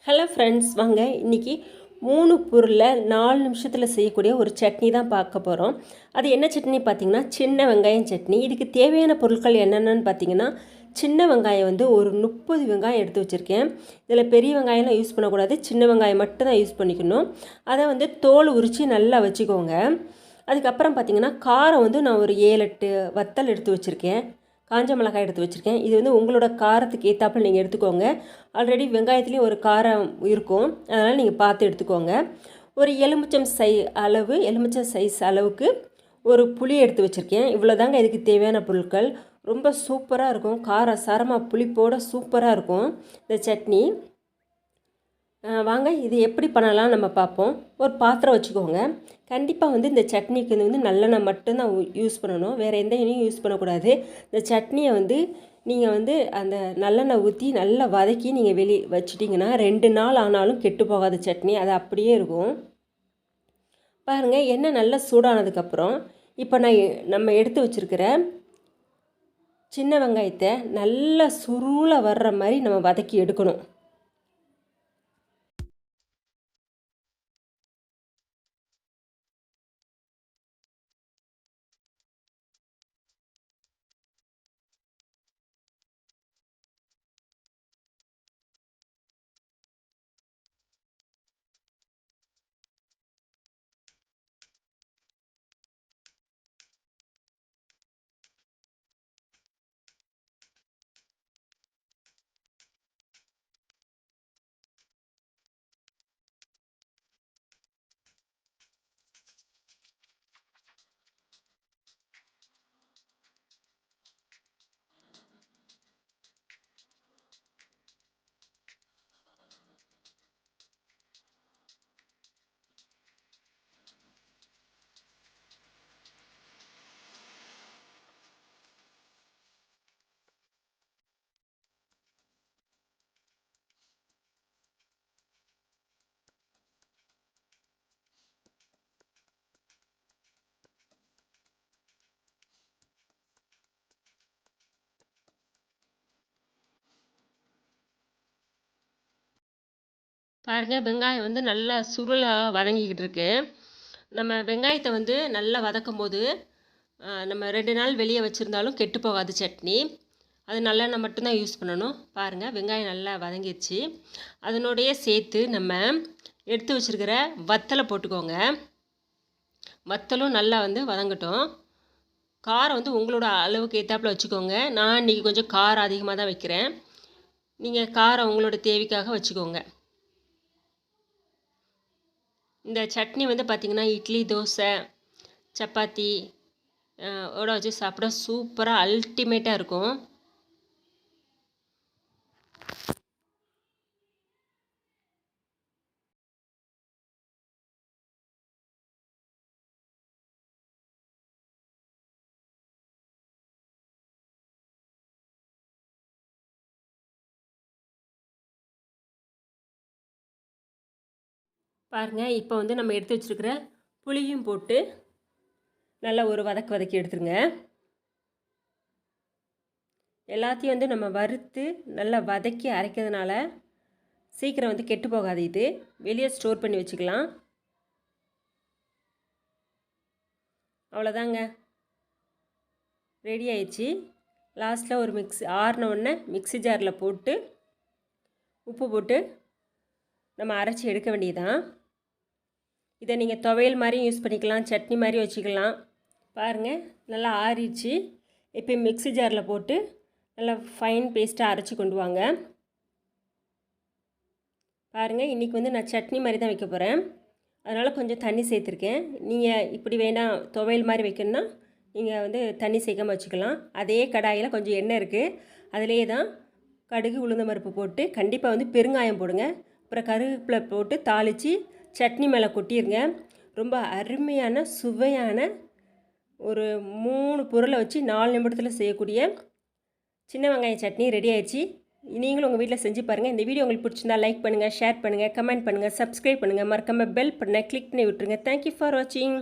Hello friends, வாங்க இன்றைக்கி 3 பொருளில் 4 நிமிஷத்தில் செய்யக்கூடிய ஒரு சட்னி தான் பார்க்க போகிறோம். அது என்ன சட்னி பார்த்திங்கன்னா, சின்ன வெங்காயம் சட்னி. இதுக்கு தேவையான பொருட்கள் என்னென்னு பார்த்திங்கன்னா, சின்ன வெங்காயம் வந்து ஒரு 30 வெங்காயம் எடுத்து வச்சுருக்கேன். இதில் பெரிய வெங்காயம்லாம் யூஸ் பண்ணக்கூடாது, சின்ன வெங்காயம் மட்டும் தான் யூஸ் பண்ணிக்கணும். அதை வந்து தோல் உரித்து நல்லா வச்சுக்கோங்க. அதுக்கப்புறம் பார்த்திங்கன்னா, காரம் வந்து நான் ஒரு 7-8 வத்தல் எடுத்து வச்சுருக்கேன். காஞ்ச மிளகாய் எடுத்து வச்சுருக்கேன். இது வந்து உங்களோட காரத்துக்கு ஏற்றாப்புல நீங்கள் எடுத்துக்கோங்க. ஆல்ரெடி வெங்காயத்துலேயும் ஒரு காரம் இருக்கும், அதனால் நீங்கள் பார்த்து எடுத்துக்கோங்க. ஒரு எலுமிச்சம் சைஸ் அளவுக்கு ஒரு புளி எடுத்து வச்சுருக்கேன். இவ்வளோ தாங்க இதுக்கு தேவையான பொருட்கள். ரொம்ப சூப்பராக இருக்கும், காரம் சாரமாக புளிப்போட சூப்பராக இருக்கும் இந்த சட்னி. வாங்க இது எப்படி பண்ணலாம் நம்ம பார்ப்போம். ஒரு பாத்திரம் வச்சுக்கோங்க. கண்டிப்பாக வந்து இந்த சட்னிக்கு வந்து நல்லெண்ணெய் மட்டும்தான் யூஸ் பண்ணணும், வேறு எந்த எண்ணெயும் யூஸ் பண்ணக்கூடாது. இந்த சட்னியை வந்து நீங்கள் வந்து அந்த நல்லெண்ணெய் ஊற்றி நல்லா வதக்கி நீங்கள் வெளியே வச்சிட்டிங்கன்னா 2 நாள் ஆனாலும் கெட்டு போகாத சட்னி, அது அப்படியே இருக்கும். பாருங்கள், எண்ணெய் நல்லா சூடானதுக்கப்புறம் இப்போ நம்ம எடுத்து வச்சுருக்கிற சின்ன வெங்காயத்தை நல்லா சுருள வர்ற மாதிரி நம்ம வதக்கி எடுக்கணும். பாருங்கள், வெங்காயம் வந்து நல்லா சுருளாக வதங்கிக்கிட்டு இருக்கு. நம்ம வெங்காயத்தை வந்து நல்லா வதக்கும் போது நம்ம 2 நாள் வெளியே வச்சுருந்தாலும் கெட்டு போகாது சட்னி. அது நல்லெண்ணெய் மட்டும்தான் யூஸ் பண்ணணும். பாருங்கள், வெங்காயம் நல்லா வதங்கிடுச்சு. அதனோடைய சேர்த்து நம்ம எடுத்து வச்சுருக்கிற வத்தலை போட்டுக்கோங்க. வத்தலும் நல்லா வந்து வதங்கட்டும். காரம் வந்து உங்களோட அளவுக்கு ஏற்றாப்புல வச்சுக்கோங்க. நான் இன்றைக்கி கொஞ்சம் காரம் அதிகமாக தான் வைக்கிறேன். நீங்கள் காரம் உங்களோட தேவைக்காக வச்சுக்கோங்க. இந்த சட்னி வந்து பார்த்திங்கன்னா, இட்லி, தோசை, சப்பாத்தி ஓட வச்சு சாப்பிட சூப்பராக அல்டிமேட்டாக இருக்கும். பாருங்கள், இப்போ வந்து நம்ம எடுத்து வச்சுருக்கிற புளியும் போட்டு நல்லா ஒரு வதக்கி எடுத்துருங்க. எல்லாத்தையும் வந்து நம்ம வறுத்து நல்லா வதக்கி அரைக்கிறதுனால சீக்கிரம் வந்து கெட்டு போகாது. இது வெளியே ஸ்டோர் பண்ணி வச்சுக்கலாம். அவ்வளோதாங்க, ரெடி ஆயிடுச்சு. லாஸ்ட்டில் ஒரு ஆறின மிக்ஸி ஜாரில் போட்டு உப்பு போட்டு நம்ம அரைச்சி எடுக்க வேண்டியதுதான். இதை நீங்கள் துவையல் மாதிரியும் யூஸ் பண்ணிக்கலாம், சட்னி மாதிரி வச்சுக்கலாம். பாருங்கள், நல்லா ஆறிடுச்சு. இப்போ மிக்ஸி ஜாரில் போட்டு நல்லா ஃபைன் பேஸ்ட்டாக அரைச்சி கொண்டு வாங்க. பாருங்கள், இன்றைக்கி வந்து நான் சட்னி மாதிரி தான் வைக்க போகிறேன், அதனால் கொஞ்சம் தண்ணி சேர்த்துருக்கேன். நீங்கள் இப்படி வேணால் துவையல் மாதிரி வைக்கணுன்னா நீங்கள் வந்து தண்ணி சேர்க்காமல் வச்சுக்கலாம். அதே கடாயில் கொஞ்சம் எண்ணெய் இருக்குது, அதிலே தான் கடுகு, உளுந்தம்பருப்பு போட்டு கண்டிப்பாக வந்து பெருங்காயம் போடுங்க. அப்புறம் கருவேப்பிலை போட்டு தாளித்து சட்னி மேலே கொட்டிடுங்க. ரொம்ப அருமையான சுவையான ஒரு 3 பொருளை வச்சு 4 நிமிடத்தில் செய்யக்கூடிய சின்ன வெங்காய சட்னி ரெடி ஆயிடுச்சு. நீங்களும் உங்கள் வீட்டில் செஞ்சு பாருங்கள். இந்த வீடியோ உங்களுக்கு பிடிச்சிருந்தா லைக் பண்ணுங்கள், ஷேர் பண்ணுங்கள், கமெண்ட் பண்ணுங்கள், சப்ஸ்கிரைப் பண்ணுங்கள், மறக்காமல் பெல் பட்டனை கிளிக் பண்ணி விட்டுருங்க. தேங்க்யூ ஃபார் வாட்சிங்.